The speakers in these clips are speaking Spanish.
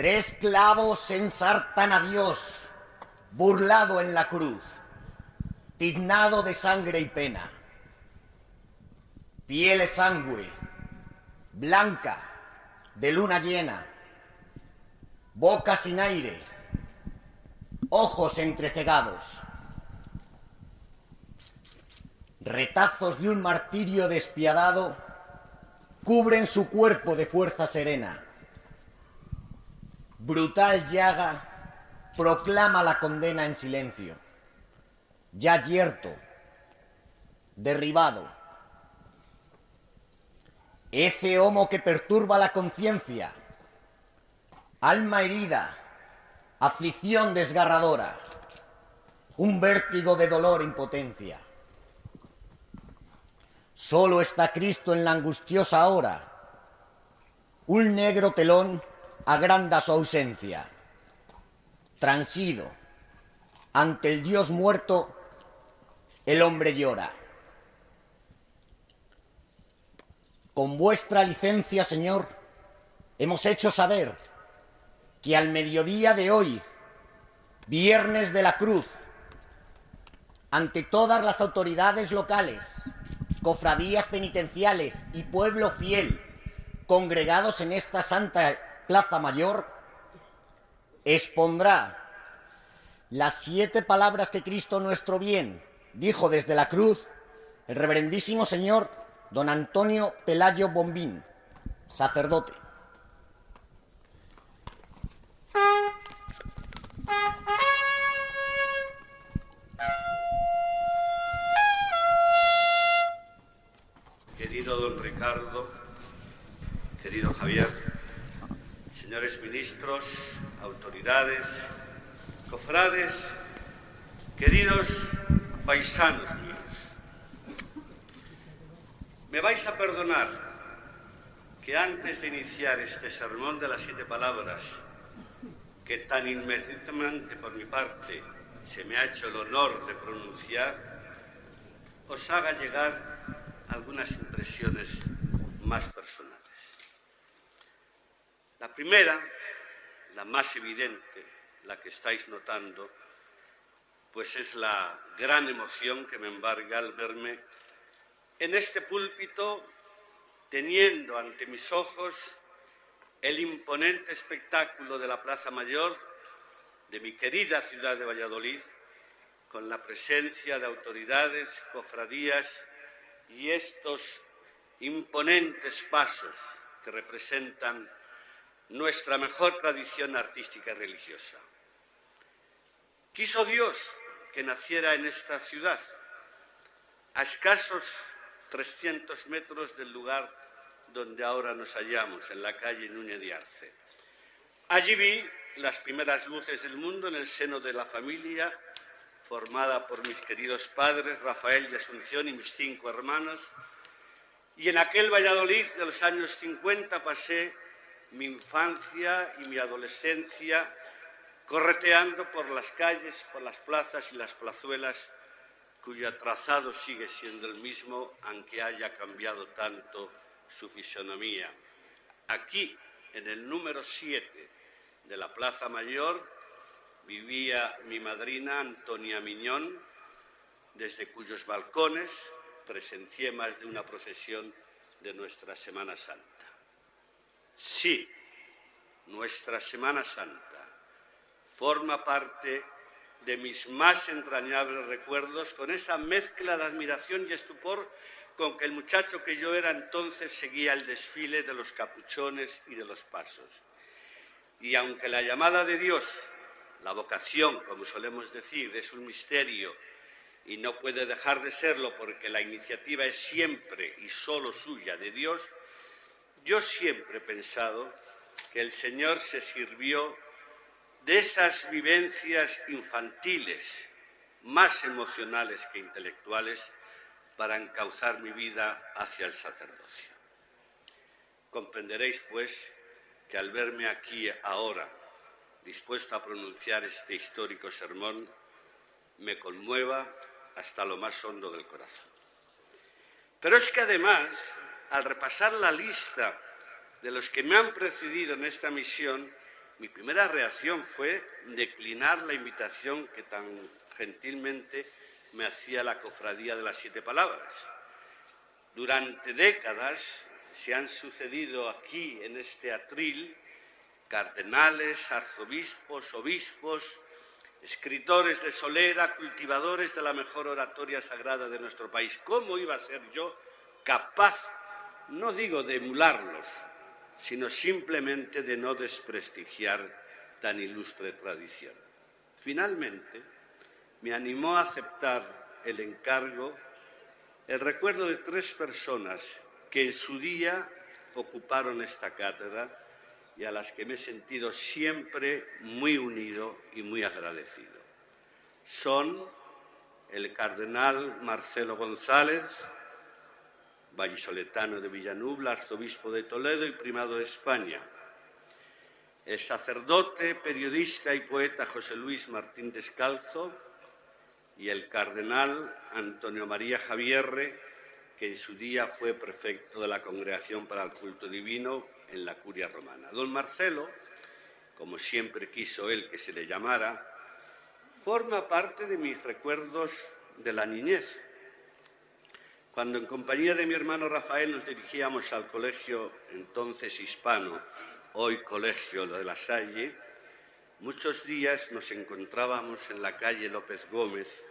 3 clavos ensartan a Dios, burlado en la cruz, tiznado de sangre y pena. Piel exangüe, blanca, de luna llena, boca sin aire, ojos entrecegados, retazos de un martirio despiadado cubren su cuerpo de fuerza serena. Brutal llaga proclama la condena en silencio. Ya yerto, derribado. Ece homo que perturba la conciencia. Alma herida, aflicción desgarradora. Un vértigo de dolor e impotencia. Solo está Cristo en la angustiosa hora. Un negro telón agranda su ausencia. Transido, ante el Dios muerto, el hombre llora. Con vuestra licencia, Señor, hemos hecho saber que al mediodía de hoy, Viernes de la Cruz, ante todas las autoridades locales, cofradías penitenciales y pueblo fiel congregados en esta santa plaza mayor, expondrá las 7 palabras que Cristo nuestro bien dijo desde la cruz el reverendísimo señor don Antonio Pelayo Bombín, sacerdote. Querido don Ricardo, querido Javier, señores ministros, autoridades, cofrades, queridos paisanos míos, me vais a perdonar que antes de iniciar este sermón de las 7 palabras, que tan inmensamente por mi parte se me ha hecho el honor de pronunciar, os haga llegar algunas impresiones más personales. La primera, la más evidente, la que estáis notando, pues es la gran emoción que me embarga al verme en este púlpito, teniendo ante mis ojos el imponente espectáculo de la Plaza Mayor de mi querida ciudad de Valladolid, con la presencia de autoridades, cofradías y estos imponentes pasos que representan nuestra mejor tradición artística y religiosa. Quiso Dios que naciera en esta ciudad, a escasos 300 metros del lugar donde ahora nos hallamos, en la calle Núñez de Arce. Allí vi las primeras luces del mundo en el seno de la familia, formada por mis queridos padres, Rafael y Asunción, y mis 5 hermanos, y en aquel Valladolid de los años 50 pasé mi infancia y mi adolescencia correteando por las calles, por las plazas y las plazuelas, cuyo trazado sigue siendo el mismo, aunque haya cambiado tanto su fisonomía. Aquí, en el número 7 de la Plaza Mayor, vivía mi madrina Antonia Miñón, desde cuyos balcones presencié más de una procesión de nuestra Semana Santa. Sí, nuestra Semana Santa forma parte de mis más entrañables recuerdos, con esa mezcla de admiración y estupor con que el muchacho que yo era entonces seguía el desfile de los capuchones y de los pasos. Y aunque la llamada de Dios, la vocación, como solemos decir, es un misterio y no puede dejar de serlo porque la iniciativa es siempre y solo suya, de Dios, yo siempre he pensado que el Señor se sirvió de esas vivencias infantiles, más emocionales que intelectuales, para encauzar mi vida hacia el sacerdocio. Comprenderéis, pues, que al verme aquí ahora, dispuesto a pronunciar este histórico sermón, me conmueva hasta lo más hondo del corazón. Pero es que además, al repasar la lista de los que me han precedido en esta misión, Mi primera reacción fue declinar la invitación que tan gentilmente me hacía la Cofradía de las Siete Palabras. Durante décadas se han sucedido aquí, en este atril, cardenales, arzobispos, obispos, escritores de solera, cultivadores de la mejor oratoria sagrada de nuestro país. ¿Cómo iba a ser yo capaz, no digo de emularlos, sino simplemente de no desprestigiar tan ilustre tradición? Finalmente, me animó a aceptar el encargo el recuerdo de 3 personas que en su día ocuparon esta cátedra y a las que me he sentido siempre muy unido y muy agradecido. Son el cardenal Marcelo González, vallisoletano de Villanubla, arzobispo de Toledo y primado de España; el sacerdote, periodista y poeta José Luis Martín Descalzo; y el cardenal Antonio María Javierre, que en su día fue prefecto de la Congregación para el Culto Divino en la Curia Romana. Don Marcelo, como siempre quiso él que se le llamara, forma parte de mis recuerdos de la niñez. Cuando en compañía de mi hermano Rafael nos dirigíamos al colegio entonces hispano, hoy Colegio de La Salle, muchos días nos encontrábamos en la calle López Gómez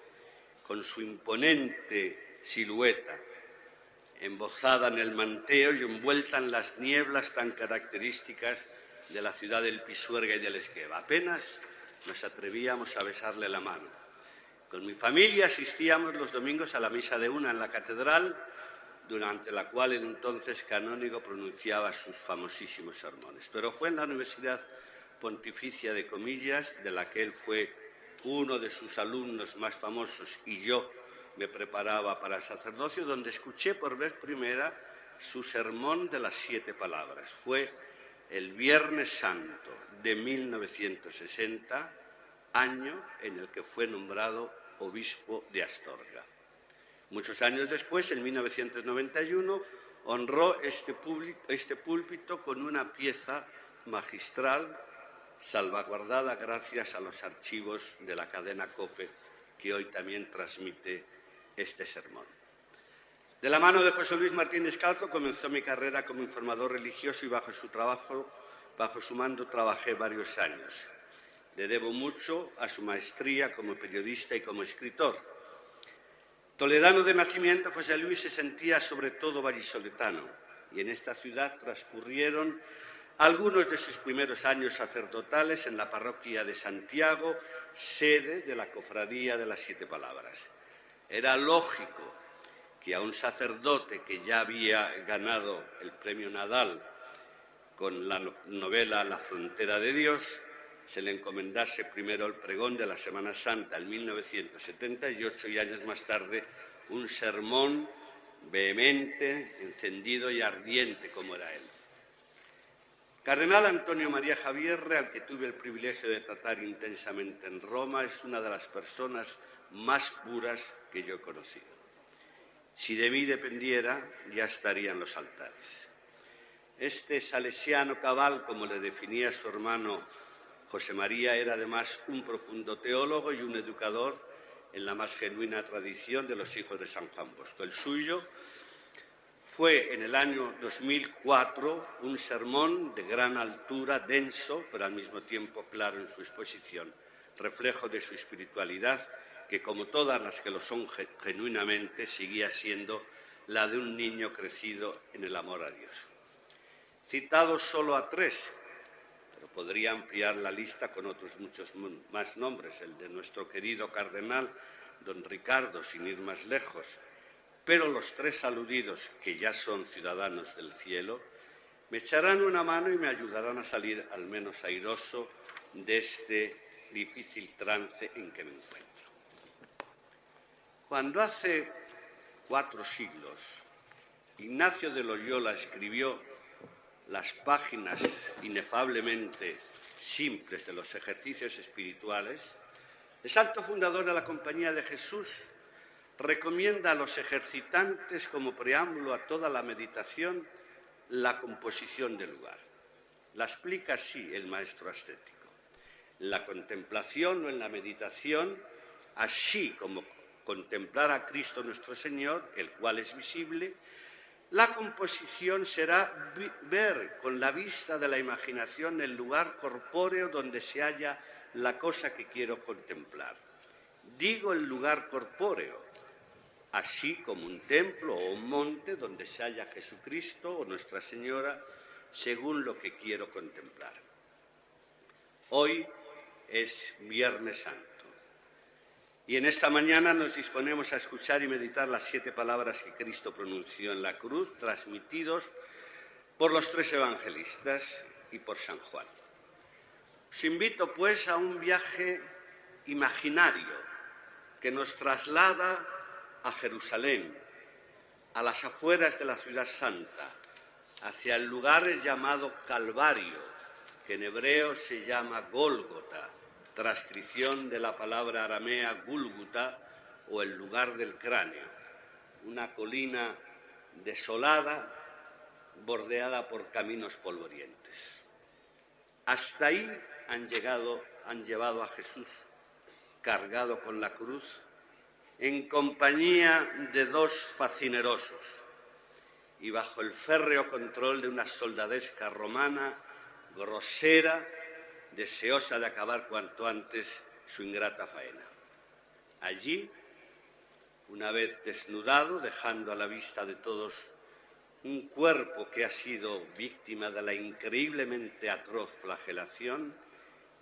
con su imponente silueta, embozada en el manteo y envuelta en las nieblas tan características de la ciudad del Pisuerga y del Esgueva. Apenas nos atrevíamos a besarle la mano. Con mi familia asistíamos los domingos a la misa de una en la catedral, durante la cual el entonces canónigo pronunciaba sus famosísimos sermones. Pero fue en la Universidad Pontificia de Comillas, de la que él fue uno de sus alumnos más famosos, y yo me preparaba para el sacerdocio, donde escuché por vez primera su sermón de las 7 palabras. Fue el Viernes Santo de 1960, año en el que fue nombrado obispo de Astorga. Muchos años después, en 1991, honró este púlpito con una pieza magistral salvaguardada gracias a los archivos de la cadena COPE, que hoy también transmite este sermón. De la mano de José Luis Martín Descalzo comenzó mi carrera como informador religioso y bajo su mando trabajé varios años. Le debo mucho a su maestría como periodista y como escritor. Toledano de nacimiento, José Luis se sentía sobre todo vallisoletano, y en esta ciudad transcurrieron algunos de sus primeros años sacerdotales en la parroquia de Santiago, sede de la Cofradía de las Siete Palabras. Era lógico que a un sacerdote que ya había ganado el premio Nadal con la novela La frontera de Dios, se le encomendase primero el pregón de la Semana Santa en 1978 y años más tarde un sermón vehemente, encendido y ardiente como era él. Cardenal Antonio María Javierre, al que tuve el privilegio de tratar intensamente en Roma, es una de las personas más puras que yo he conocido. Si de mí dependiera, ya estaría en los altares. Este salesiano cabal, como le definía su hermano José María, era además un profundo teólogo y un educador en la más genuina tradición de los hijos de San Juan Bosco. El suyo fue en el año 2004 un sermón de gran altura, denso, pero al mismo tiempo claro en su exposición, reflejo de su espiritualidad, que como todas las que lo son genuinamente, seguía siendo la de un niño crecido en el amor a Dios. Citado solo a 3, pero podría ampliar la lista con otros muchos más nombres, el de nuestro querido cardenal, don Ricardo, sin ir más lejos. Pero los 3 aludidos, que ya son ciudadanos del cielo, me echarán una mano y me ayudarán a salir al menos airoso de este difícil trance en que me encuentro. Cuando hace 4 siglos Ignacio de Loyola escribió las páginas inefablemente simples de los ejercicios espirituales, el santo fundador de la Compañía de Jesús recomienda a los ejercitantes como preámbulo a toda la meditación la composición del lugar. La explica así el maestro ascético. En la contemplación o en la meditación, así como contemplar a Cristo nuestro Señor, el cual es visible, la composición será ver con la vista de la imaginación el lugar corpóreo donde se halla la cosa que quiero contemplar. Digo el lugar corpóreo, así como un templo o un monte donde se halla Jesucristo o Nuestra Señora, según lo que quiero contemplar. Hoy es Viernes Santo y en esta mañana nos disponemos a escuchar y meditar las 7 palabras que Cristo pronunció en la cruz, transmitidos por los 3 evangelistas y por San Juan. Os invito, pues, a un viaje imaginario que nos traslada a Jerusalén, a las afueras de la ciudad santa, hacia el lugar llamado Calvario, que en hebreo se llama Gólgota, transcripción de la palabra aramea Gúlgota, o el lugar del cráneo, una colina desolada, bordeada por caminos polvorientos. Hasta ahí han llevado a Jesús, cargado con la cruz, en compañía de 2 facinerosos y bajo el férreo control de una soldadesca romana grosera, deseosa de acabar cuanto antes su ingrata faena. Allí, una vez desnudado, dejando a la vista de todos un cuerpo que ha sido víctima de la increíblemente atroz flagelación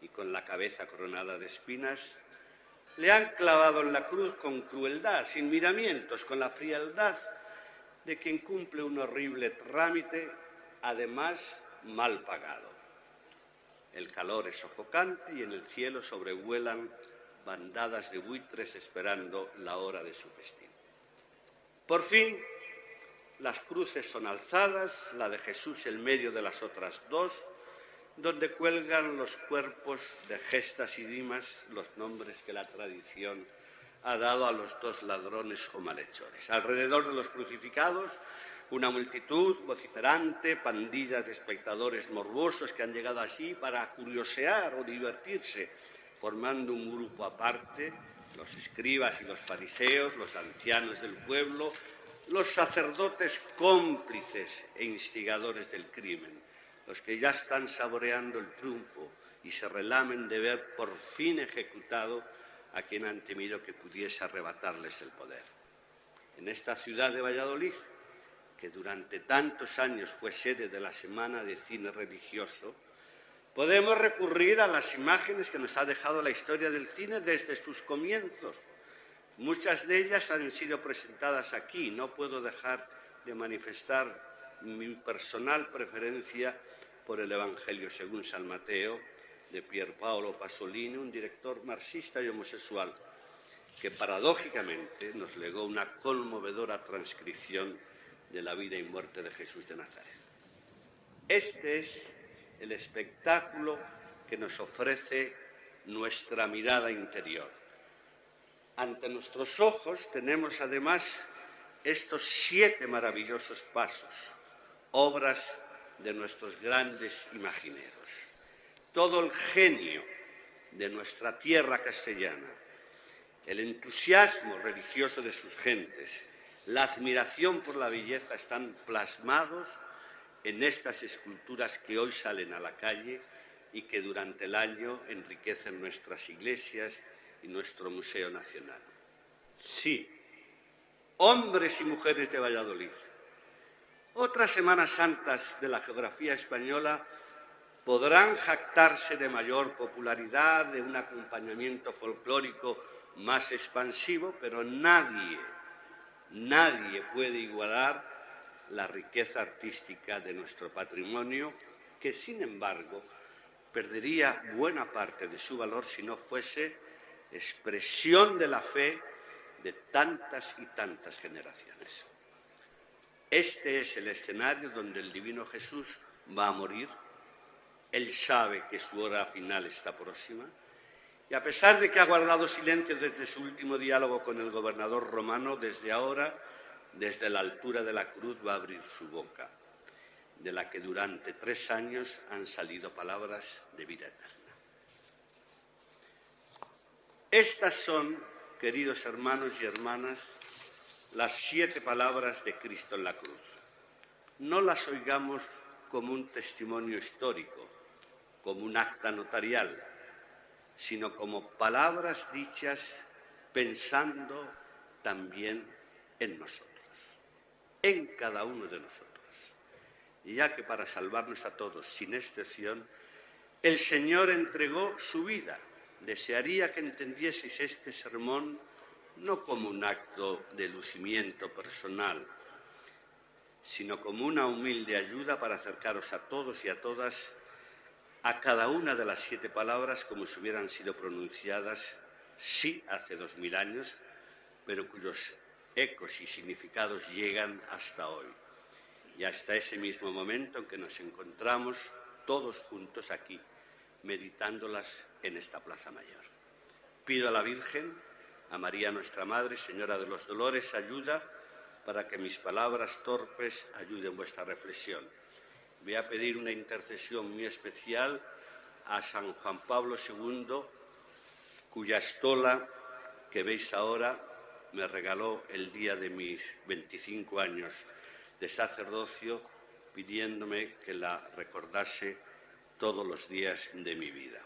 y con la cabeza coronada de espinas, le han clavado en la cruz con crueldad, sin miramientos, con la frialdad de quien cumple un horrible trámite, además mal pagado. El calor es sofocante y en el cielo sobrevuelan bandadas de buitres esperando la hora de su festín. Por fin, las cruces son alzadas, la de Jesús en medio de las otras 2, donde cuelgan los cuerpos de Gestas y Dimas, los nombres que la tradición ha dado a los 2 ladrones o malhechores. Alrededor de los crucificados, una multitud vociferante, pandillas de espectadores morbosos que han llegado allí para curiosear o divertirse, formando un grupo aparte, los escribas y los fariseos, los ancianos del pueblo, los sacerdotes cómplices e instigadores del crimen, los que ya están saboreando el triunfo y se relamen de ver por fin ejecutado a quien han temido que pudiese arrebatarles el poder. En esta ciudad de Valladolid, que durante tantos años fue sede de la Semana de Cine Religioso, podemos recurrir a las imágenes que nos ha dejado la historia del cine desde sus comienzos. Muchas de ellas han sido presentadas aquí. No puedo dejar de manifestar mi personal preferencia por el Evangelio según San Mateo, de Pier Paolo Pasolini, un director marxista y homosexual, que paradójicamente nos legó una conmovedora transcripción de la vida y muerte de Jesús de Nazaret. Este es el espectáculo que nos ofrece nuestra mirada interior. Ante nuestros ojos tenemos además estos 7 maravillosos pasos, obras de nuestros grandes imagineros. Todo el genio de nuestra tierra castellana, el entusiasmo religioso de sus gentes, la admiración por la belleza están plasmados en estas esculturas que hoy salen a la calle y que durante el año enriquecen nuestras iglesias y nuestro Museo Nacional. Sí, hombres y mujeres de Valladolid, otras Semanas Santas de la geografía española podrán jactarse de mayor popularidad, de un acompañamiento folclórico más expansivo, pero nadie puede igualar la riqueza artística de nuestro patrimonio, que sin embargo perdería buena parte de su valor si no fuese expresión de la fe de tantas y tantas generaciones. Este es el escenario donde el divino Jesús va a morir. Él sabe que su hora final está próxima y a pesar de que ha guardado silencio desde su último diálogo con el gobernador romano, desde ahora, desde la altura de la cruz, va a abrir su boca. de la que durante 3 años han salido palabras de vida eterna. Estas son, queridos hermanos y hermanas, las 7 palabras de Cristo en la cruz. No las oigamos como un testimonio histórico, como un acta notarial, sino como palabras dichas pensando también en nosotros, en cada uno de nosotros. Y ya que para salvarnos a todos, sin excepción, el Señor entregó su vida, desearía que entendieseis este sermón no como un acto de lucimiento personal, sino como una humilde ayuda para acercaros a todos y a todas a cada una de las 7 palabras como si hubieran sido pronunciadas, sí, hace 2000 años, pero cuyos ecos y significados llegan hasta hoy y hasta ese mismo momento en que nos encontramos todos juntos aquí, meditándolas en esta Plaza Mayor. Pido a la Virgen, a María nuestra Madre, Señora de los Dolores, ayuda para que mis palabras torpes ayuden vuestra reflexión. Voy a pedir una intercesión muy especial a San Juan Pablo II, cuya estola que veis ahora me regaló el día de mis 25 años de sacerdocio, pidiéndome que la recordase todos los días de mi vida.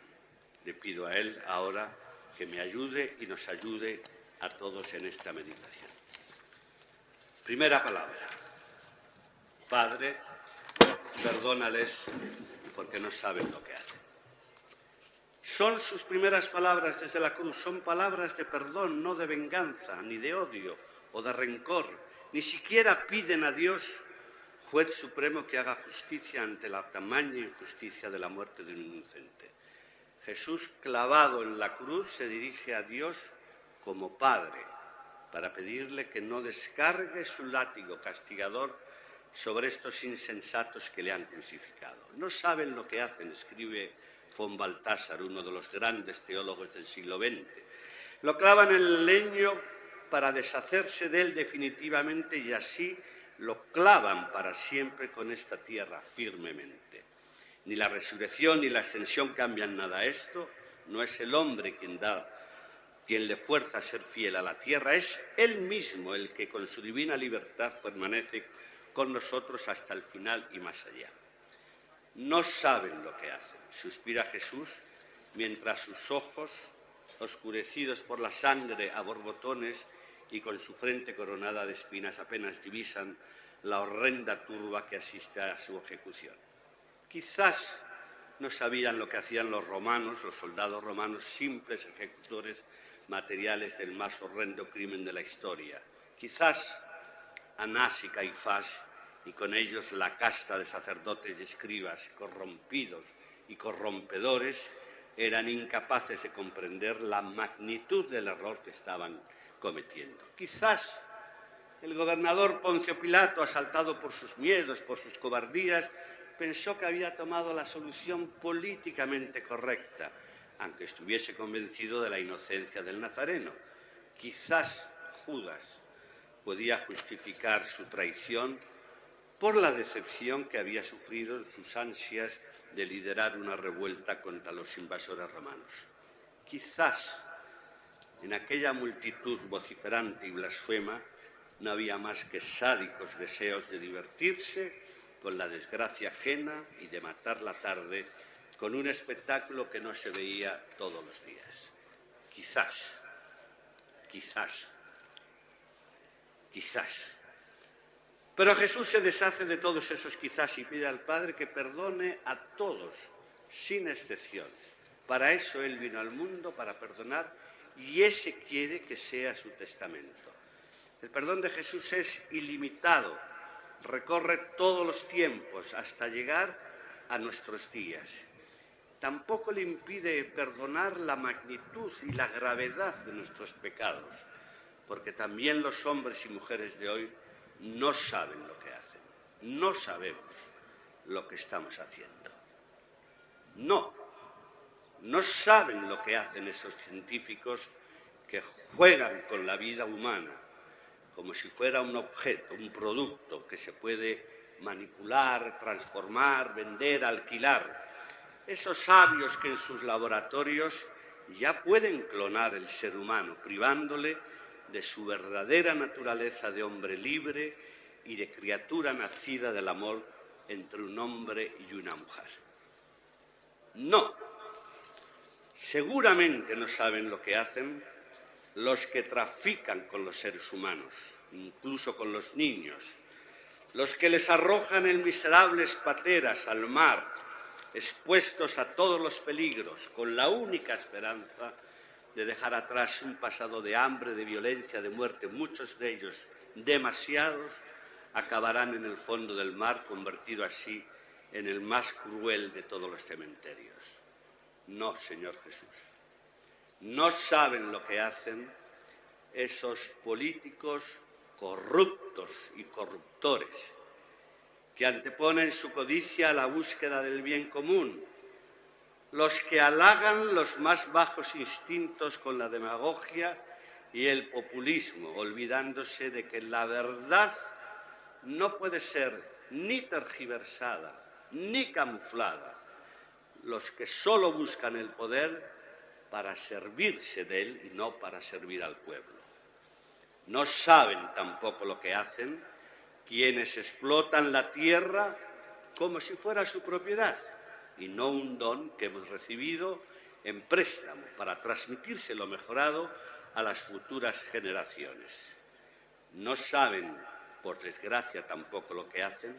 Le pido a él ahora que me ayude y nos ayude a todos en esta meditación. Primera palabra. Padre, perdónales porque no saben lo que hacen. Son sus primeras palabras desde la cruz, son palabras de perdón, no de venganza, ni de odio o de rencor. Ni siquiera piden a Dios, juez supremo, que haga justicia ante la tamaña injusticia de la muerte de un inocente. Jesús, clavado en la cruz, se dirige a Dios como Padre para pedirle que no descargue su látigo castigador sobre estos insensatos que le han crucificado. No saben lo que hacen, escribe von Balthasar, uno de los grandes teólogos del siglo XX. Lo clavan en el leño para deshacerse de él definitivamente y así lo clavan para siempre con esta tierra firmemente. Ni la resurrección ni la ascensión cambian nada. Esto no es el hombre quien le fuerza a ser fiel a la tierra, es él mismo el que con su divina libertad permanece con nosotros hasta el final y más allá. No saben lo que hacen, suspira Jesús, mientras sus ojos, oscurecidos por la sangre a borbotones y con su frente coronada de espinas, apenas divisan la horrenda turba que asiste a su ejecución. Quizás no sabían lo que hacían los romanos, los soldados romanos, simples ejecutores materiales del más horrendo crimen de la historia. Quizás Anás y Caifás, y con ellos la casta de sacerdotes y escribas corrompidos y corrompedores, eran incapaces de comprender la magnitud del error que estaban cometiendo. Quizás el gobernador Poncio Pilato, asaltado por sus miedos, por sus cobardías, pensó que había tomado la solución políticamente correcta, aunque estuviese convencido de la inocencia del Nazareno. Quizás Judas podía justificar su traición por la decepción que había sufrido en sus ansias de liderar una revuelta contra los invasores romanos. Quizás en aquella multitud vociferante y blasfema no había más que sádicos deseos de divertirse con la desgracia ajena y de matar la tarde con un espectáculo que no se veía todos los días. Quizás. Pero Jesús se deshace de todos esos quizás y pide al Padre que perdone a todos, sin excepción. Para eso Él vino al mundo, para perdonar, y ese quiere que sea su testamento. El perdón de Jesús es ilimitado, recorre todos los tiempos hasta llegar a nuestros días. Tampoco le impide perdonar la magnitud y la gravedad de nuestros pecados, porque también los hombres y mujeres de hoy no saben lo que hacen, no sabemos lo que estamos haciendo. No saben lo que hacen esos científicos que juegan con la vida humana como si fuera un objeto, un producto que se puede manipular, transformar, vender, alquilar. Esos sabios que en sus laboratorios ya pueden clonar el ser humano, privándole de su verdadera naturaleza de hombre libre y de criatura nacida del amor entre un hombre y una mujer. No, seguramente no saben lo que hacen los que trafican con los seres humanos, incluso con los niños, los que les arrojan en miserables pateras al mar, expuestos a todos los peligros, con la única esperanza de dejar atrás un pasado de hambre, de violencia, de muerte. Muchos de ellos, demasiados, acabarán en el fondo del mar, convertido así en el más cruel de todos los cementerios. No, Señor Jesús, no saben lo que hacen esos políticos corruptos y corruptores que anteponen su codicia a la búsqueda del bien común, los que halagan los más bajos instintos con la demagogia y el populismo, olvidándose de que la verdad no puede ser ni tergiversada ni camuflada, los que solo buscan el poder para servirse de él y no para servir al pueblo. No saben tampoco lo que hacen quienes explotan la tierra como si fuera su propiedad y no un don que hemos recibido en préstamo para transmitírselo mejorado a las futuras generaciones. No saben, por desgracia, tampoco lo que hacen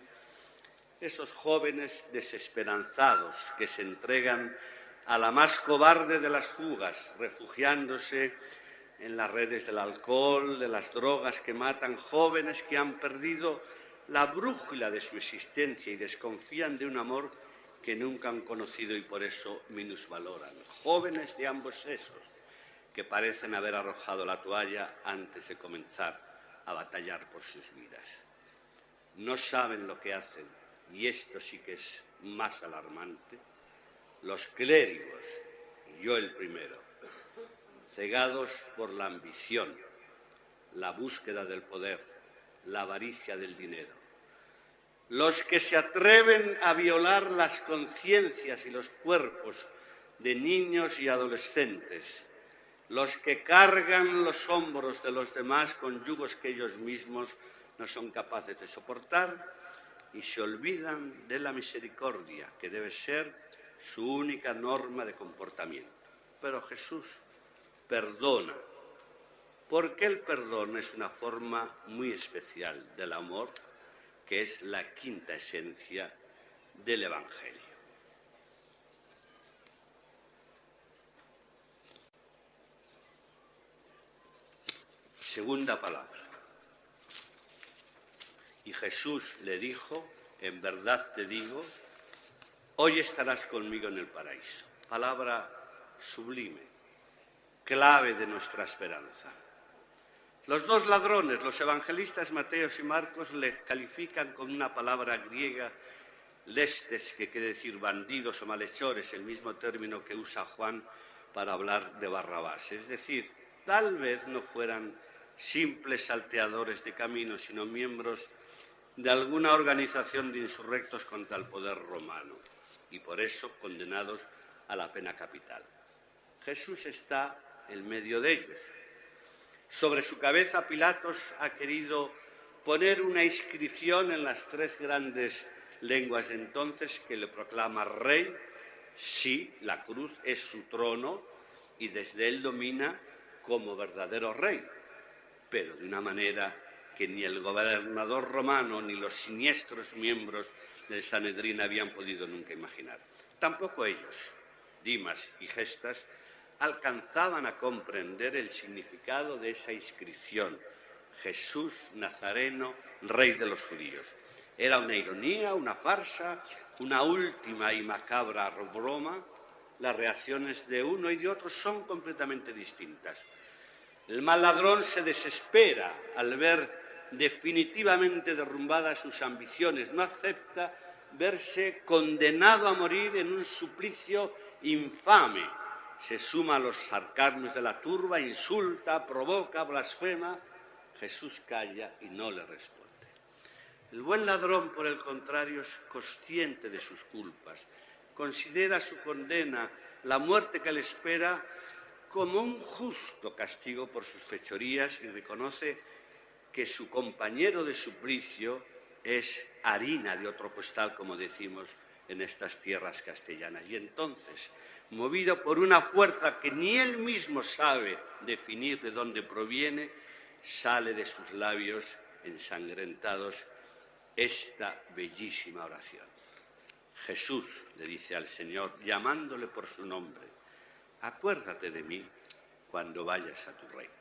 esos jóvenes desesperanzados que se entregan a la más cobarde de las fugas, refugiándose en las redes del alcohol, de las drogas que matan, jóvenes que han perdido la brújula de su existencia y desconfían de un amor que nunca han conocido y por eso minusvaloran. Jóvenes de ambos sexos que parecen haber arrojado la toalla antes de comenzar a batallar por sus vidas. No saben lo que hacen, y esto sí que es más alarmante, los clérigos, y yo el primero, cegados por la ambición, la búsqueda del poder, la avaricia del dinero. Los que se atreven a violar las conciencias y los cuerpos de niños y adolescentes, los que cargan los hombros de los demás con yugos que ellos mismos no son capaces de soportar y se olvidan de la misericordia, que debe ser su única norma de comportamiento. Pero Jesús perdona, porque el perdón es una forma muy especial del amor, que es la quinta esencia del Evangelio. Segunda palabra. Y Jesús le dijo, en verdad te digo, hoy estarás conmigo en el paraíso. Palabra sublime, clave de nuestra esperanza. Los dos ladrones, los evangelistas Mateo y Marcos, le califican con una palabra griega, lestes, que quiere decir bandidos o malhechores, el mismo término que usa Juan para hablar de Barrabás. Es decir, tal vez no fueran simples salteadores de caminos, sino miembros de alguna organización de insurrectos contra el poder romano y por eso condenados a la pena capital. Jesús está en medio de ellos. Sobre su cabeza Pilatos ha querido poner una inscripción en las tres grandes lenguas de entonces que le proclama rey. Sí, la cruz es su trono y desde él domina como verdadero rey, pero de una manera que ni el gobernador romano ni los siniestros miembros del Sanedrín habían podido nunca imaginar. Tampoco ellos, Dimas y Gestas, alcanzaban a comprender el significado de esa inscripción, Jesús Nazareno, Rey de los judíos. Era una ironía, una farsa, una última y macabra broma. Las reacciones de uno y de otro son completamente distintas. El mal ladrón se desespera al ver definitivamente derrumbadas sus ambiciones, no acepta verse condenado a morir en un suplicio infame. Se suma a los sarcasmos de la turba, insulta, provoca, blasfema. Jesús calla y no le responde. El buen ladrón, por el contrario, es consciente de sus culpas, considera su condena, la muerte que le espera, como un justo castigo por sus fechorías y reconoce que su compañero de suplicio es harina de otro costal, como decimos en estas tierras castellanas. Y entonces, movido por una fuerza que ni él mismo sabe definir de dónde proviene, sale de sus labios ensangrentados esta bellísima oración. Jesús le dice al Señor, llamándole por su nombre, acuérdate de mí cuando vayas a tu reino.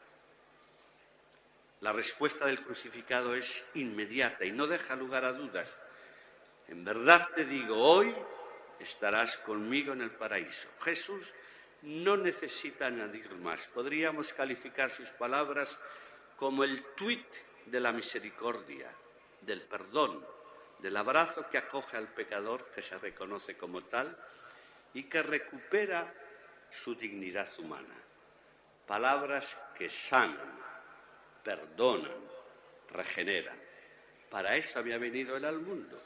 La respuesta del crucificado es inmediata y no deja lugar a dudas. En verdad te digo, hoy estarás conmigo en el paraíso. Jesús no necesita añadir más. Podríamos calificar sus palabras como el tuit de la misericordia, del perdón, del abrazo que acoge al pecador, que se reconoce como tal, y que recupera su dignidad humana. Palabras que sanan, perdonan, regeneran. Para eso había venido él al mundo,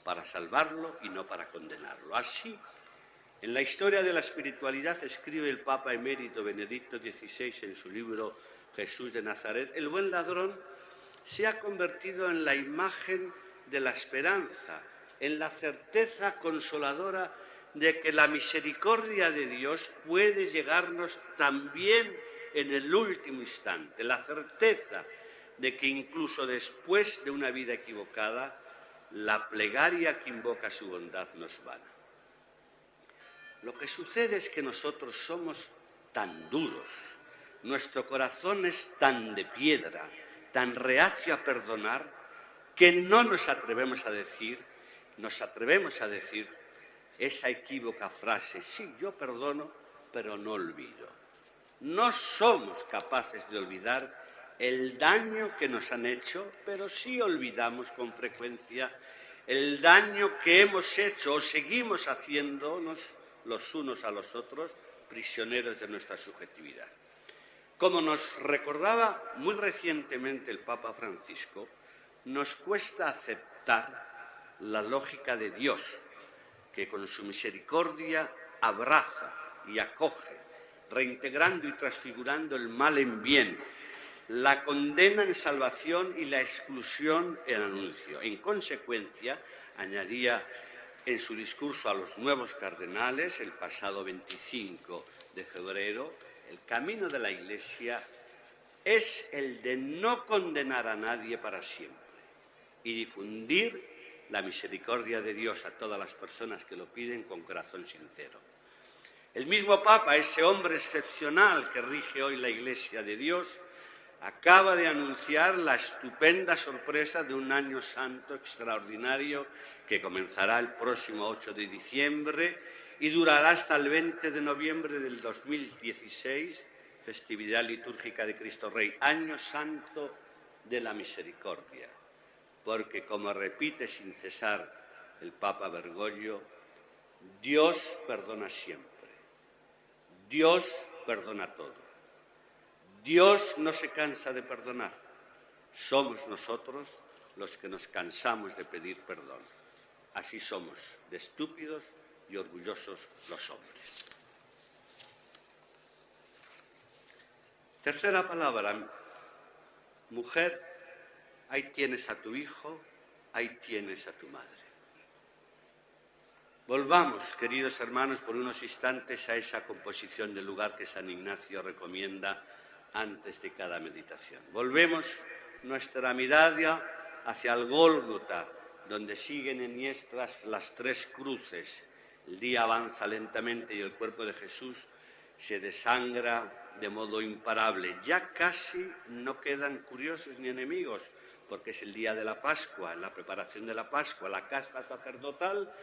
para salvarlo y no para condenarlo. Así, en la historia de la espiritualidad escribe el Papa emérito Benedicto XVI en su libro Jesús de Nazaret, el buen ladrón se ha convertido en la imagen de la esperanza, en la certeza consoladora de que la misericordia de Dios puede llegarnos también en el último instante, la certeza de que incluso después de una vida equivocada, la plegaria que invoca su bondad no es vana. Lo que sucede es que nosotros somos tan duros, nuestro corazón es tan de piedra, tan reacio a perdonar, que no nos atrevemos a decir esa equívoca frase, sí, yo perdono, pero no olvido. No somos capaces de olvidar el daño que nos han hecho, pero sí olvidamos con frecuencia el daño que hemos hecho o seguimos haciéndonos los unos a los otros, prisioneros de nuestra subjetividad. Como nos recordaba muy recientemente el Papa Francisco, nos cuesta aceptar la lógica de Dios, que con su misericordia abraza y acoge, reintegrando y transfigurando el mal en bien, la condena en salvación y la exclusión en anuncio. En consecuencia, añadía en su discurso a los nuevos cardenales el pasado 25 de febrero, el camino de la Iglesia es el de no condenar a nadie para siempre y difundir la misericordia de Dios a todas las personas que lo piden con corazón sincero. El mismo Papa, ese hombre excepcional que rige hoy la Iglesia de Dios, acaba de anunciar la estupenda sorpresa de un año santo extraordinario que comenzará el próximo 8 de diciembre y durará hasta el 20 de noviembre del 2016, festividad litúrgica de Cristo Rey, Año Santo de la Misericordia. Porque, como repite sin cesar el Papa Bergoglio, Dios perdona siempre, Dios perdona todo, Dios no se cansa de perdonar, somos nosotros los que nos cansamos de pedir perdón. Así somos de estúpidos y orgullosos los hombres. Tercera palabra, mujer, ahí tienes a tu hijo, ahí tienes a tu madre. Volvamos, queridos hermanos, por unos instantes a esa composición del lugar que San Ignacio recomienda antes de cada meditación. Volvemos nuestra mirada hacia el Gólgota, donde siguen enhiestras las tres cruces. El día avanza lentamente y el cuerpo de Jesús se desangra de modo imparable. Ya casi no quedan curiosos ni enemigos, porque es el día de la Pascua, la preparación de la Pascua. La casta sacerdotal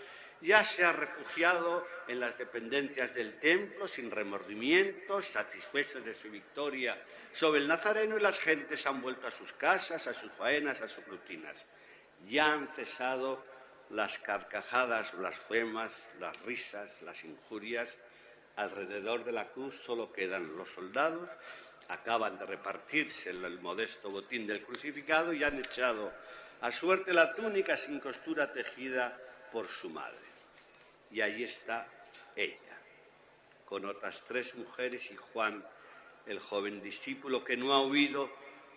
ya se ha refugiado en las dependencias del templo sin remordimientos, satisfechos de su victoria sobre el Nazareno, y las gentes han vuelto a sus casas, a sus faenas, a sus rutinas. Ya han cesado las carcajadas blasfemas, las risas, las injurias. Alrededor de la cruz solo quedan los soldados, acaban de repartirse el modesto botín del crucificado y han echado a suerte la túnica sin costura tejida por su madre. Y ahí está ella, con otras 3 mujeres y Juan, el joven discípulo que no ha huido,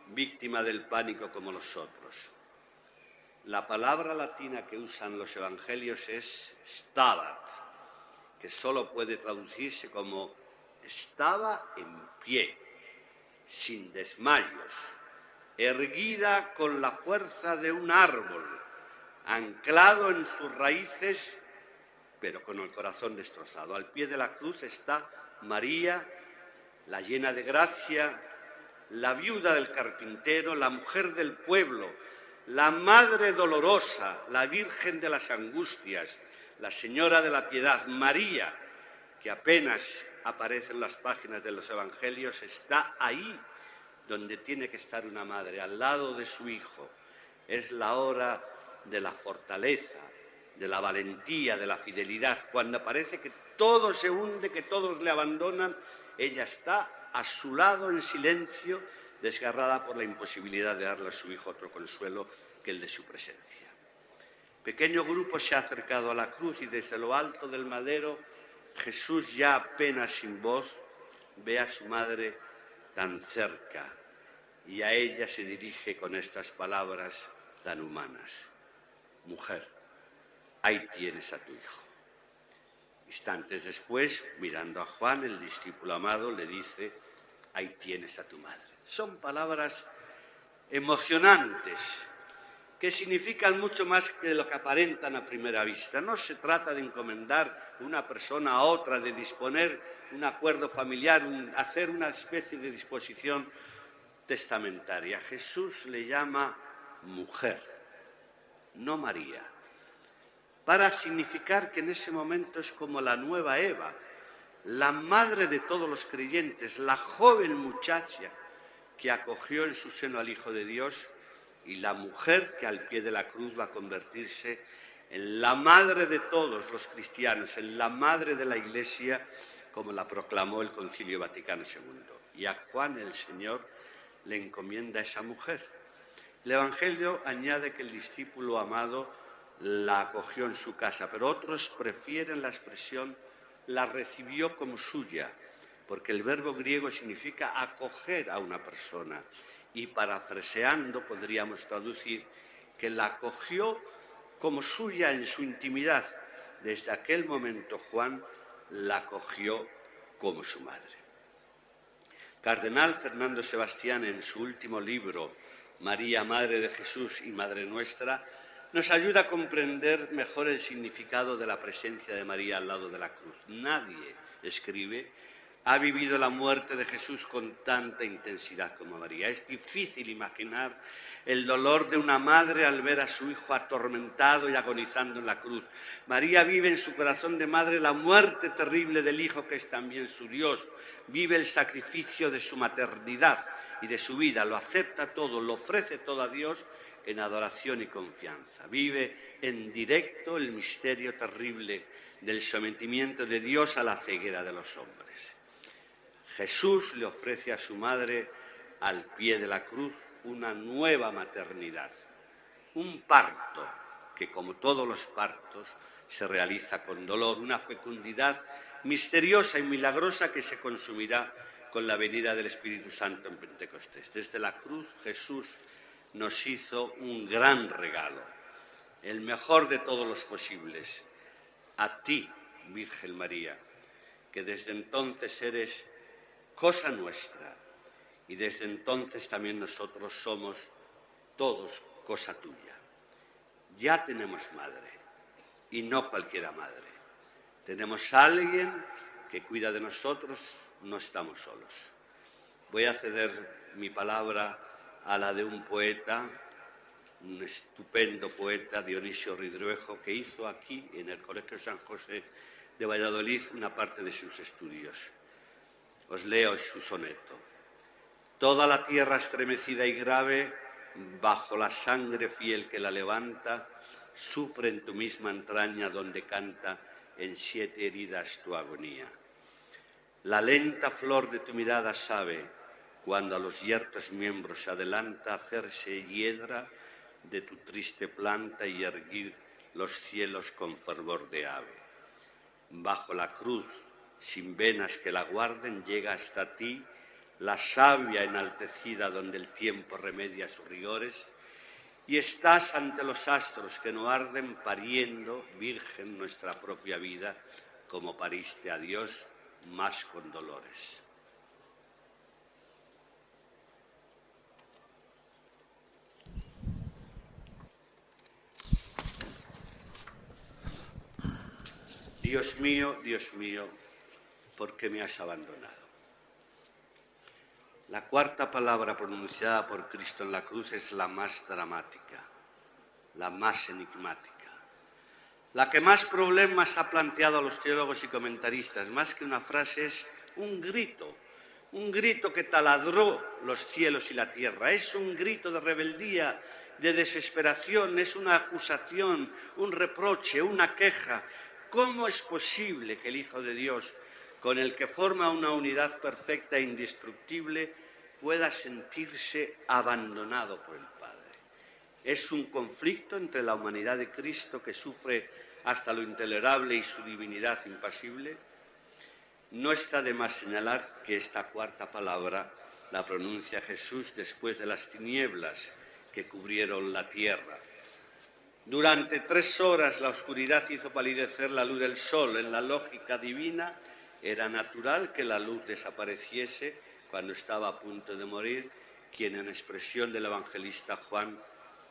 víctima del pánico como los otros. La palabra latina que usan los evangelios es stabat, que solo puede traducirse como estaba en pie, sin desmayos, erguida con la fuerza de un árbol, anclado en sus raíces, pero con el corazón destrozado. Al pie de la cruz está María, la llena de gracia, la viuda del carpintero, la mujer del pueblo, la madre dolorosa, la Virgen de las Angustias, la Señora de la Piedad, María, que apenas aparece en las páginas de los evangelios, está ahí donde tiene que estar una madre, al lado de su hijo. Es la hora de la fortaleza, de la valentía, de la fidelidad. Cuando parece que todo se hunde, que todos le abandonan, ella está a su lado en silencio, desgarrada por la imposibilidad de darle a su hijo otro consuelo que el de su presencia. Pequeño grupo se ha acercado a la cruz y desde lo alto del madero Jesús, ya apenas sin voz, ve a su madre tan cerca y a ella se dirige con estas palabras tan humanas: mujer, ahí tienes a tu hijo. Instantes después, mirando a Juan, el discípulo amado, le dice: ahí tienes a tu madre. Son palabras emocionantes que significan mucho más que lo que aparentan a primera vista. No se trata de encomendar una persona a otra, de disponer un acuerdo familiar, hacer una especie de disposición testamentaria. Jesús le llama mujer, no María, para significar que en ese momento es como la nueva Eva, la madre de todos los creyentes, la joven muchacha que acogió en su seno al Hijo de Dios, y la mujer que al pie de la cruz va a convertirse en la madre de todos los cristianos, en la madre de la Iglesia, como la proclamó el Concilio Vaticano II. Y a Juan el Señor le encomienda a esa mujer. El Evangelio añade que el discípulo amado la acogió en su casa, pero otros prefieren la expresión la recibió como suya, porque el verbo griego significa acoger a una persona. Y parafraseando podríamos traducir que la acogió como suya en su intimidad. Desde aquel momento Juan la acogió como su madre. Cardenal Fernando Sebastián, en su último libro, María, Madre de Jesús y Madre Nuestra, nos ayuda a comprender mejor el significado de la presencia de María al lado de la cruz. Nadie, escribe, ha vivido la muerte de Jesús con tanta intensidad como María. Es difícil imaginar el dolor de una madre al ver a su hijo atormentado y agonizando en la cruz. María vive en su corazón de madre la muerte terrible del hijo que es también su Dios. Vive el sacrificio de su maternidad y de su vida. Lo acepta todo, lo ofrece todo a Dios en adoración y confianza. Vive en directo el misterio terrible del sometimiento de Dios a la ceguera de los hombres. Jesús le ofrece a su madre, al pie de la cruz, una nueva maternidad, un parto que, como todos los partos, se realiza con dolor, una fecundidad misteriosa y milagrosa que se consumirá con la venida del Espíritu Santo en Pentecostés. Desde la cruz Jesús nos hizo un gran regalo, el mejor de todos los posibles, a ti, Virgen María, que desde entonces eres cosa nuestra, y desde entonces también nosotros somos todos cosa tuya. Ya tenemos madre, y no cualquiera madre. Tenemos a alguien que cuida de nosotros, no estamos solos. Voy a ceder mi palabra a la de un poeta, un estupendo poeta, Dionisio Ridruejo, que hizo aquí, en el Colegio San José de Valladolid, una parte de sus estudios. Os leo su soneto. Toda la tierra estremecida y grave, bajo la sangre fiel que la levanta, sufre en tu misma entraña donde canta en 7 heridas tu agonía. La lenta flor de tu mirada sabe, cuando a los yertos miembros se adelanta, hacerse hiedra de tu triste planta y erguir los cielos con fervor de ave. Bajo la cruz, sin venas que la guarden, llega hasta ti la savia enaltecida donde el tiempo remedia sus rigores, y estás ante los astros que no arden pariendo, Virgen, nuestra propia vida, como pariste a Dios, más con dolores. Dios mío, ¿por qué me has abandonado? La cuarta palabra pronunciada por Cristo en la cruz es la más dramática, la más enigmática, la que más problemas ha planteado a los teólogos y comentaristas. Más que una frase, es un grito que taladró los cielos y la tierra. Es un grito de rebeldía, de desesperación, es una acusación, un reproche, una queja. ¿Cómo es posible que el Hijo de Dios, con el que forma una unidad perfecta e indestructible, pueda sentirse abandonado por el Padre? Es un conflicto entre la humanidad de Cristo, que sufre hasta lo intolerable, y su divinidad impasible. No está de más señalar que esta cuarta palabra la pronuncia Jesús después de las tinieblas que cubrieron la tierra. Durante 3 horas la oscuridad hizo palidecer la luz del sol. En la lógica divina era natural que la luz desapareciese cuando estaba a punto de morir quien, en expresión del evangelista Juan,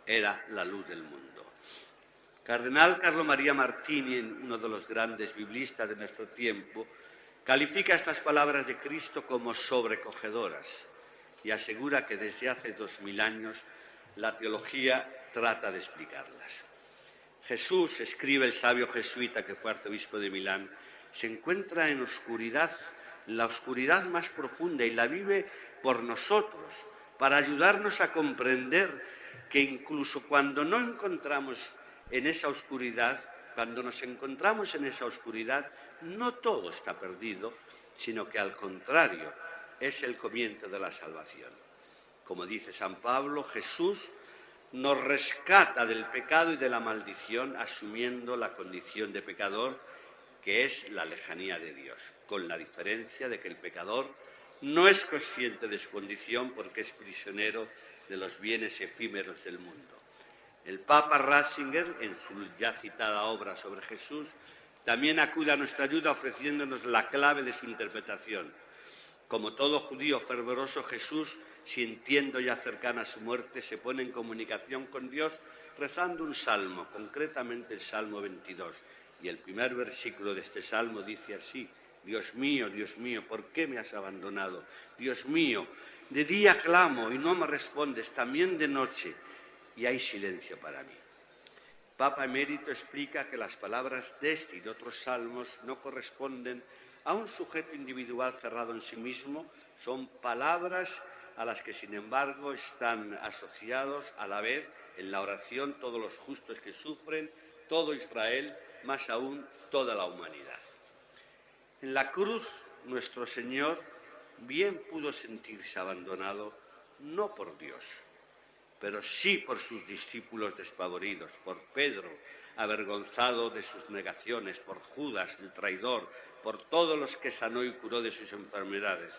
era la luz del mundo. Cardenal Carlo María Martini, uno de los grandes biblistas de nuestro tiempo, califica estas palabras de Cristo como sobrecogedoras y asegura que desde hace 2000 años la teología trata de explicarlas. Jesús, escribe el sabio jesuita que fue arzobispo de Milán, se encuentra en oscuridad, la oscuridad más profunda, y la vive por nosotros, para ayudarnos a comprender que incluso cuando no encontramos en esa oscuridad, cuando nos encontramos en esa oscuridad, no todo está perdido, sino que al contrario, es el comienzo de la salvación. Como dice San Pablo, Jesús nos rescata del pecado y de la maldición, asumiendo la condición de pecador, que es la lejanía de Dios, con la diferencia de que el pecador no es consciente de su condición porque es prisionero de los bienes efímeros del mundo. El Papa Ratzinger, en su ya citada obra sobre Jesús, también acude a nuestra ayuda ofreciéndonos la clave de su interpretación. Como todo judío fervoroso, Jesús, sintiendo ya cercana su muerte, se pone en comunicación con Dios rezando un salmo, concretamente el Salmo 22. Y el primer versículo de este salmo dice así: Dios mío, ¿por qué me has abandonado? Dios mío, de día clamo y no me respondes, también de noche, y hay silencio para mí. Papa Emérito explica que las palabras de este y de otros salmos no corresponden a un sujeto individual cerrado en sí mismo, son palabras a las que, sin embargo, están asociados a la vez en la oración todos los justos que sufren, todo Israel, más aún toda la humanidad. En la cruz, nuestro Señor bien pudo sentirse abandonado, no por Dios, pero sí por sus discípulos despavoridos, por Pedro, avergonzado de sus negaciones, por Judas, el traidor, por todos los que sanó y curó de sus enfermedades.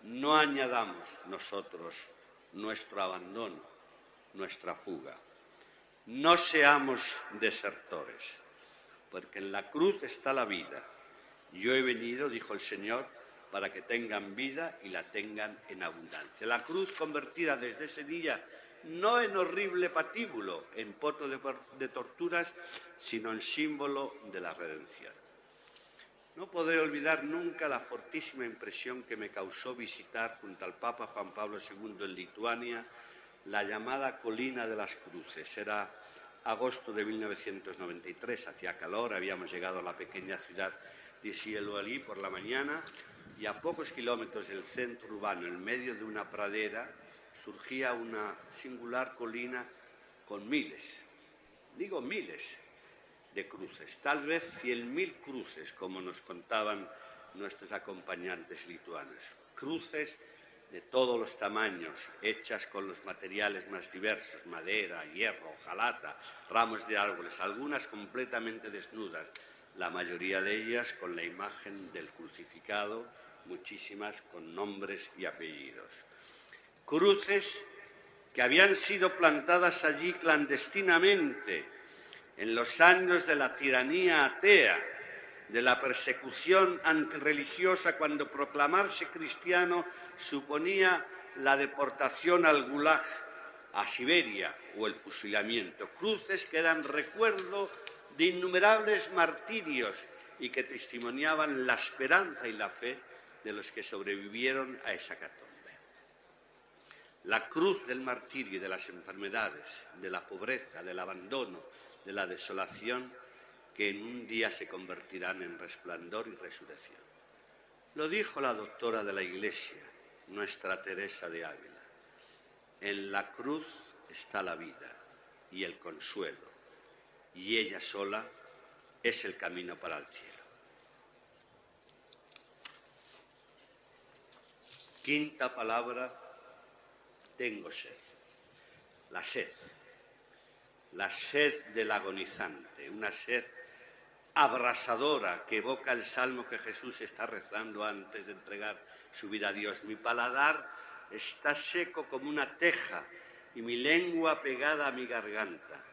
No añadamos nosotros nuestro abandono, nuestra fuga. No seamos desertores, porque en la cruz está la vida. Yo he venido, dijo el Señor, para que tengan vida y la tengan en abundancia. La cruz convertida desde ese día no en horrible patíbulo, en poto de torturas, sino en símbolo de la redención. No podré olvidar nunca la fortísima impresión que me causó visitar junto al Papa Juan Pablo II en Lituania la llamada Colina de las Cruces. Era agosto de 1993, hacía calor, habíamos llegado a la pequeña ciudad de Sieloalí por la mañana y a pocos kilómetros del centro urbano, en medio de una pradera, surgía una singular colina con miles de cruces, tal vez 100.000 cruces, como nos contaban nuestros acompañantes lituanos, cruces de todos los tamaños, hechas con los materiales más diversos, madera, hierro, hojalata, ramos de árboles, algunas completamente desnudas, la mayoría de ellas con la imagen del crucificado, muchísimas con nombres y apellidos. Cruces que habían sido plantadas allí clandestinamente en los años de la tiranía atea, de la persecución antirreligiosa, cuando proclamarse cristiano suponía la deportación al Gulag, a Siberia o el fusilamiento. Cruces que eran recuerdo de innumerables martirios y que testimoniaban la esperanza y la fe de los que sobrevivieron a esa hecatombe. La cruz del martirio y de las enfermedades, de la pobreza, del abandono, de la desolación, que en un día se convertirán en resplandor y resurrección. Lo dijo la doctora de la Iglesia, nuestra Teresa de Ávila. En la cruz está la vida y el consuelo, y ella sola es el camino para el cielo. Quinta palabra, tengo sed. La sed. La sed del agonizante, una sed abrasadora que evoca el salmo que Jesús está rezando antes de entregar su vida a Dios. Mi paladar está seco como una teja y mi lengua pegada a mi garganta.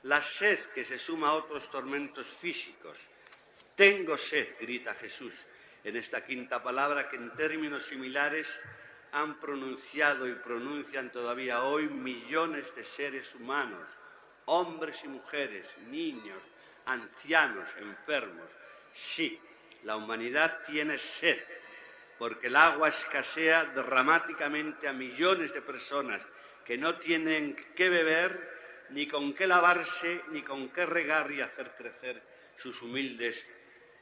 La sed que se suma a otros tormentos físicos. Tengo sed, grita Jesús en esta quinta palabra que en términos similares han pronunciado y pronuncian todavía hoy millones de seres humanos, hombres y mujeres, niños, ancianos, enfermos. Sí, la humanidad tiene sed, porque el agua escasea dramáticamente a millones de personas que no tienen qué beber, ni con qué lavarse, ni con qué regar y hacer crecer sus humildes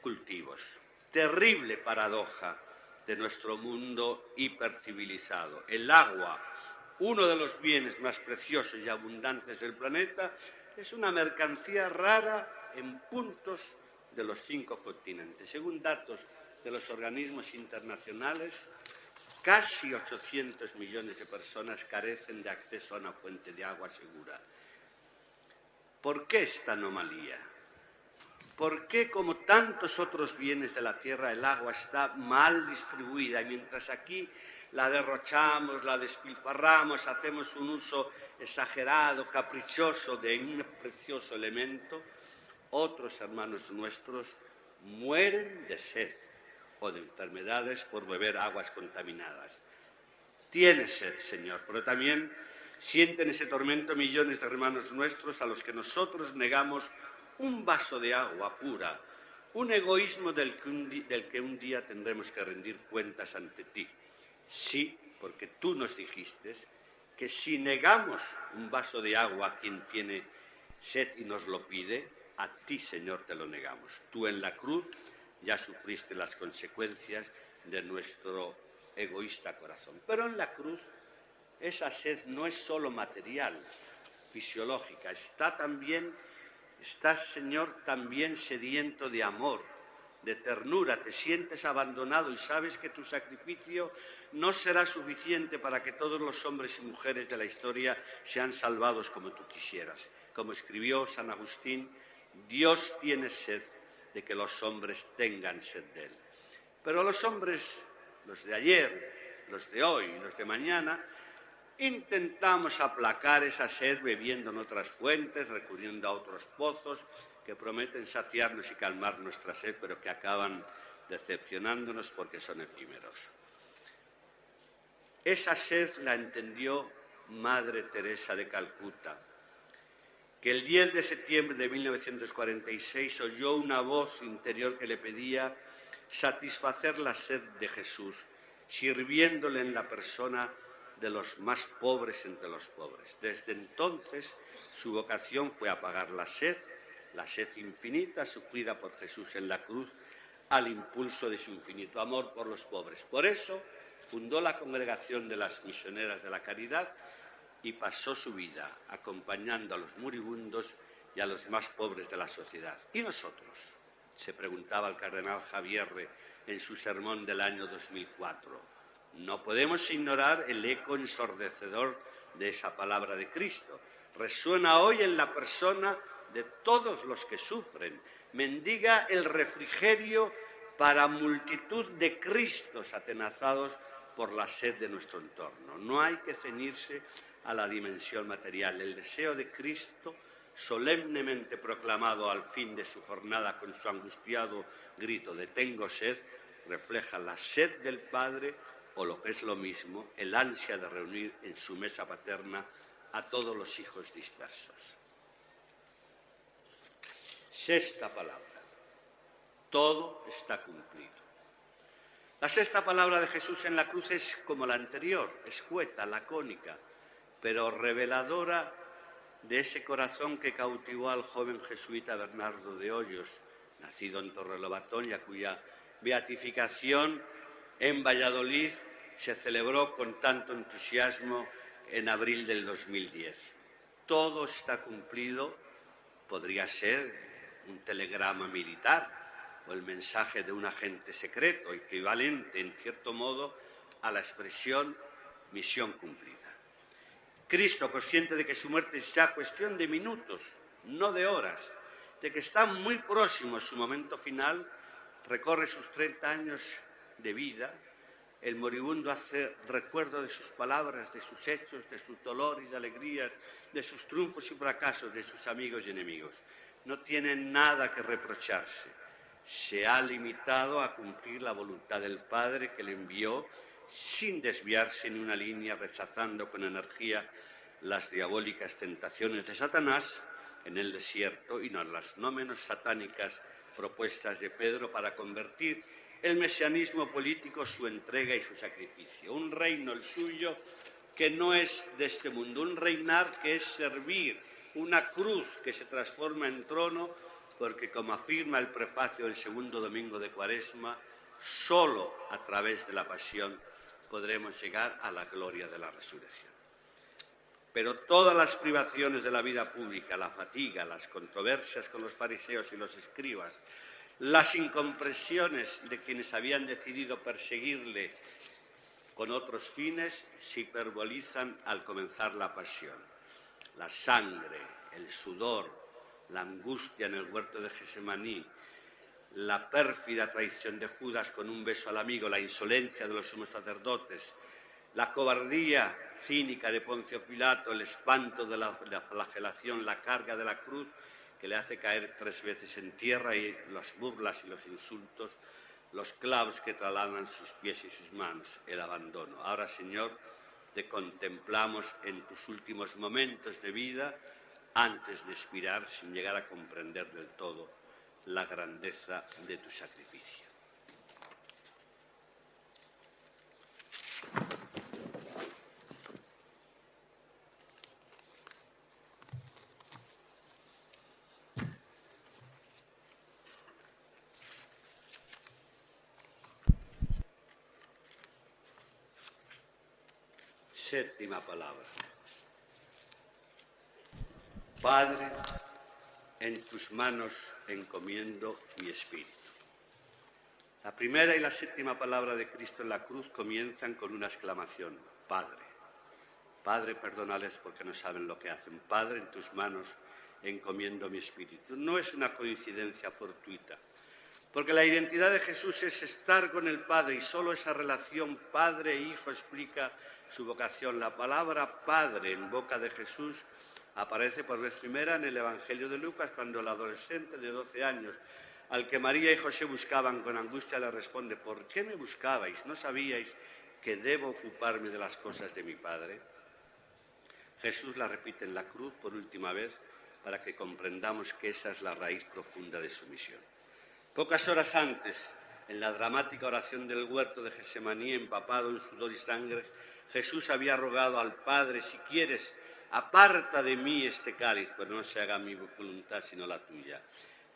cultivos. Terrible paradoja de nuestro mundo hipercivilizado. El agua, uno de los bienes más preciosos y abundantes del planeta, es una mercancía rara en puntos de los 5 continentes. Según datos de los organismos internacionales, casi 800 millones de personas carecen de acceso a una fuente de agua segura. ¿Por qué esta anomalía? ¿Por qué, como tantos otros bienes de la tierra, el agua está mal distribuida y mientras aquí la derrochamos, la despilfarramos, hacemos un uso exagerado, caprichoso de un precioso elemento, otros hermanos nuestros mueren de sed o de enfermedades por beber aguas contaminadas? Tiene sed, Señor, pero también sienten ese tormento millones de hermanos nuestros a los que nosotros negamos un vaso de agua pura, un egoísmo del que un día tendremos que rendir cuentas ante ti. Sí, porque tú nos dijiste que si negamos un vaso de agua a quien tiene sed y nos lo pide, a ti, Señor, te lo negamos. Tú en la cruz ya sufriste las consecuencias de nuestro egoísta corazón. Pero en la cruz esa sed no es solo material, fisiológica, estás, Señor, también sediento de amor, de ternura, te sientes abandonado y sabes que tu sacrificio no será suficiente para que todos los hombres y mujeres de la historia sean salvados como tú quisieras. Como escribió San Agustín, Dios tiene sed de que los hombres tengan sed de él. Pero los hombres, los de ayer, los de hoy y los de mañana, intentamos aplacar esa sed bebiendo en otras fuentes, recurriendo a otros pozos que prometen saciarnos y calmar nuestra sed, pero que acaban decepcionándonos porque son efímeros. Esa sed la entendió Madre Teresa de Calcuta, que el 10 de septiembre de 1946 oyó una voz interior que le pedía satisfacer la sed de Jesús, sirviéndole en la persona de los más pobres entre los pobres. Desde entonces su vocación fue apagar la sed infinita sufrida por Jesús en la cruz, al impulso de su infinito amor por los pobres. Por eso fundó la Congregación de las Misioneras de la Caridad y pasó su vida acompañando a los moribundos y a los más pobres de la sociedad. ¿Y nosotros?, se preguntaba el cardenal Javierre en su sermón del año 2004. No podemos ignorar el eco ensordecedor de esa palabra de Cristo. Resuena hoy en la persona de todos los que sufren. Mendiga el refrigerio para multitud de Cristos atenazados por la sed de nuestro entorno. No hay que ceñirse a la dimensión material. El deseo de Cristo, solemnemente proclamado al fin de su jornada con su angustiado grito de «tengo sed», refleja la sed del Padre o, lo que es lo mismo, el ansia de reunir en su mesa paterna a todos los hijos dispersos. Sexta palabra. Todo está cumplido. La sexta palabra de Jesús en la cruz es como la anterior, escueta, lacónica, pero reveladora de ese corazón que cautivó al joven jesuita Bernardo de Hoyos, nacido en Torrelobatón y a cuya beatificación en Valladolid se celebró con tanto entusiasmo en abril del 2010. Todo está cumplido podría ser un telegrama militar o el mensaje de un agente secreto, equivalente, en cierto modo, a la expresión misión cumplida. Cristo, consciente de que su muerte es ya cuestión de minutos, no de horas, de que está muy próximo a su momento final, recorre sus 30 años de vida. El moribundo hace recuerdo de sus palabras, de sus hechos, de sus dolores y alegrías, de sus triunfos y fracasos, de sus amigos y enemigos. No tiene nada que reprocharse. Se ha limitado a cumplir la voluntad del Padre que le envió sin desviarse en una línea, rechazando con energía las diabólicas tentaciones de Satanás en el desierto y las no menos satánicas propuestas de Pedro para convertir el mesianismo político, su entrega y su sacrificio. Un reino, el suyo, que no es de este mundo, un reinar que es servir, una cruz que se transforma en trono, porque, como afirma el prefacio del segundo domingo de Cuaresma, solo a través de la pasión podremos llegar a la gloria de la resurrección. Pero todas las privaciones de la vida pública, la fatiga, las controversias con los fariseos y los escribas, las incomprensiones de quienes habían decidido perseguirle con otros fines, se hiperbolizan al comenzar la pasión. La sangre, el sudor, la angustia en el huerto de Getsemaní, la pérfida traición de Judas con un beso al amigo, la insolencia de los sumos sacerdotes, la cobardía cínica de Poncio Pilato, el espanto de la flagelación, la carga de la cruz que le hace caer 3 veces en tierra, y las burlas y los insultos, los clavos que trasladan sus pies y sus manos, el abandono. Ahora, Señor, te contemplamos en tus últimos momentos de vida, antes de expirar, sin llegar a comprender del todo la grandeza de tu sacrificio. Séptima palabra. Padre, en tus manos encomiendo mi espíritu. La primera y la séptima palabra de Cristo en la cruz comienzan con una exclamación: Padre. Padre, perdónales porque no saben lo que hacen. Padre, en tus manos encomiendo mi espíritu. No es una coincidencia fortuita, porque la identidad de Jesús es estar con el Padre, y solo esa relación Padre e Hijo explica su vocación. La palabra Padre en boca de Jesús aparece por vez primera en el Evangelio de Lucas, cuando el adolescente de 12 años, al que María y José buscaban con angustia, le responde: ¿por qué me buscabais? ¿No sabíais que debo ocuparme de las cosas de mi Padre? Jesús la repite en la cruz por última vez para que comprendamos que esa es la raíz profunda de su misión. Pocas horas antes, en la dramática oración del huerto de Getsemaní, empapado en sudor y sangre, Jesús había rogado al Padre: si quieres, aparta de mí este cáliz, pero no se haga mi voluntad sino la tuya.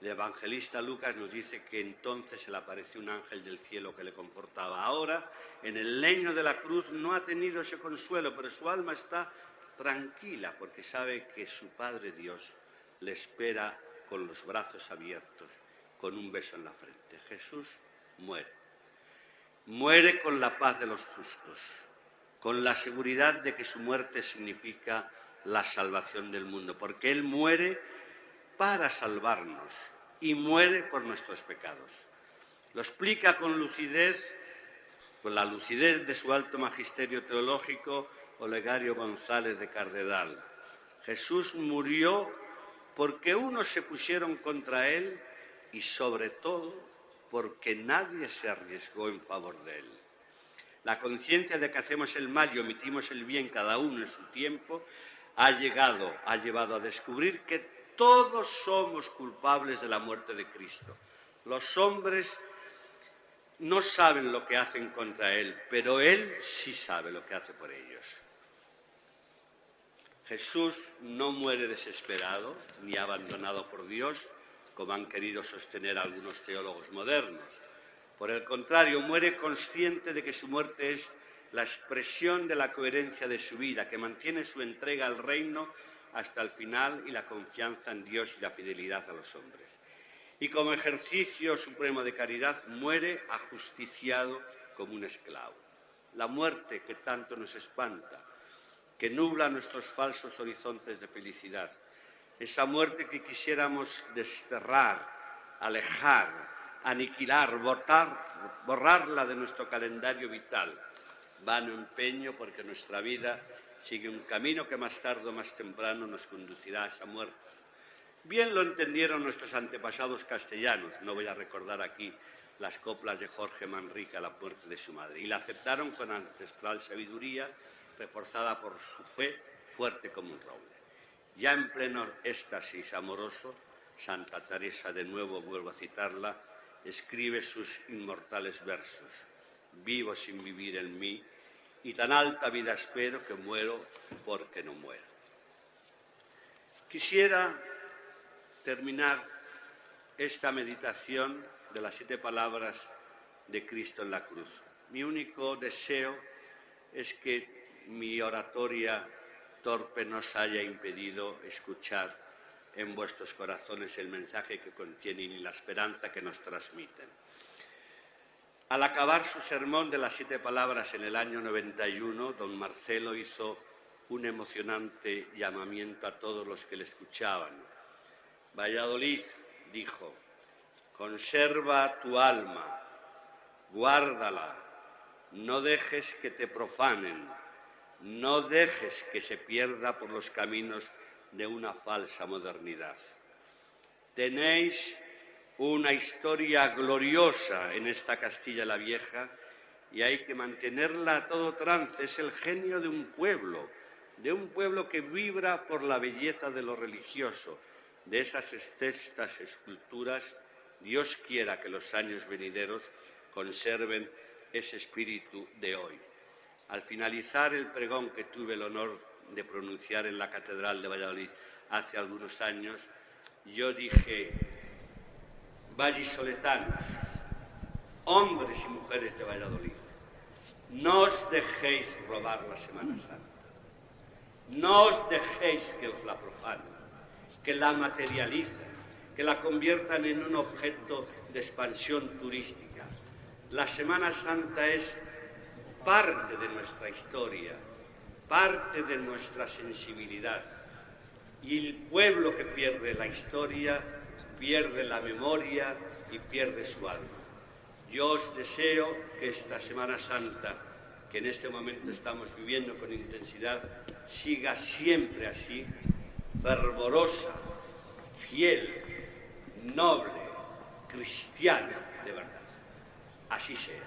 El evangelista Lucas nos dice que entonces se le apareció un ángel del cielo que le confortaba. Ahora, en el leño de la cruz, no ha tenido ese consuelo, pero su alma está tranquila porque sabe que su Padre Dios le espera con los brazos abiertos, con un beso en la frente. Jesús muere. muere con la paz de los justos, con la seguridad de que su muerte significa la salvación del mundo, porque Él muere para salvarnos y muere por nuestros pecados. Lo explica con lucidez, con la lucidez de su alto magisterio teológico, Olegario González de Cardenal. Jesús murió porque unos se pusieron contra Él y sobre todo porque nadie se arriesgó en favor de Él. La conciencia de que hacemos el mal y omitimos el bien cada uno en su tiempo ha llevado a descubrir que todos somos culpables de la muerte de Cristo. Los hombres no saben lo que hacen contra Él, pero Él sí sabe lo que hace por ellos. Jesús no muere desesperado ni abandonado por Dios, como han querido sostener algunos teólogos modernos. Por el contrario, muere consciente de que su muerte es la expresión de la coherencia de su vida, que mantiene su entrega al reino hasta el final y la confianza en Dios y la fidelidad a los hombres. Y como ejercicio supremo de caridad, muere ajusticiado como un esclavo. La muerte que tanto nos espanta, que nubla nuestros falsos horizontes de felicidad, esa muerte que quisiéramos desterrar, alejar, aniquilar, borrarla de nuestro calendario vital. Vano empeño, porque nuestra vida sigue un camino que más tarde o más temprano nos conducirá a esa muerte. Bien lo entendieron nuestros antepasados castellanos, no voy a recordar aquí las coplas de Jorge Manrique a la muerte de su madre, y la aceptaron con ancestral sabiduría, reforzada por su fe, fuerte como un roble. Ya en pleno éxtasis amoroso, Santa Teresa, de nuevo vuelvo a citarla, escribe sus inmortales versos: vivo sin vivir en mí, y tan alta vida espero que muero porque no muero. Quisiera terminar esta meditación de las 7 palabras de Cristo en la cruz. Mi único deseo es que mi oratoria torpe no os haya impedido escuchar en vuestros corazones el mensaje que contienen y la esperanza que nos transmiten. Al acabar su sermón de las 7 palabras en el año 91, don Marcelo hizo un emocionante llamamiento a todos los que le escuchaban. Valladolid, dijo, conserva tu alma, guárdala, no dejes que te profanen, no dejes que se pierda por los caminos de una falsa modernidad. Tenéis una historia gloriosa en esta Castilla la Vieja y hay que mantenerla a todo trance. Es el genio de un pueblo que vibra por la belleza de lo religioso, de esas estas esculturas. Dios quiera que los años venideros conserven ese espíritu de hoy. Al finalizar el pregón que tuve el honor de pronunciar en la Catedral de Valladolid hace algunos años, yo dije: vallisoletanos, hombres y mujeres de Valladolid, no os dejéis robar la Semana Santa, no os dejéis que os la profanen, que la materialicen, que la conviertan en un objeto de expansión turística. La Semana Santa es parte de nuestra historia, parte de nuestra sensibilidad, y el pueblo que pierde la historia pierde la memoria y pierde su alma. Yo os deseo que esta Semana Santa, que en este momento estamos viviendo con intensidad, siga siempre así, fervorosa, fiel, noble, cristiana de verdad. Así sea.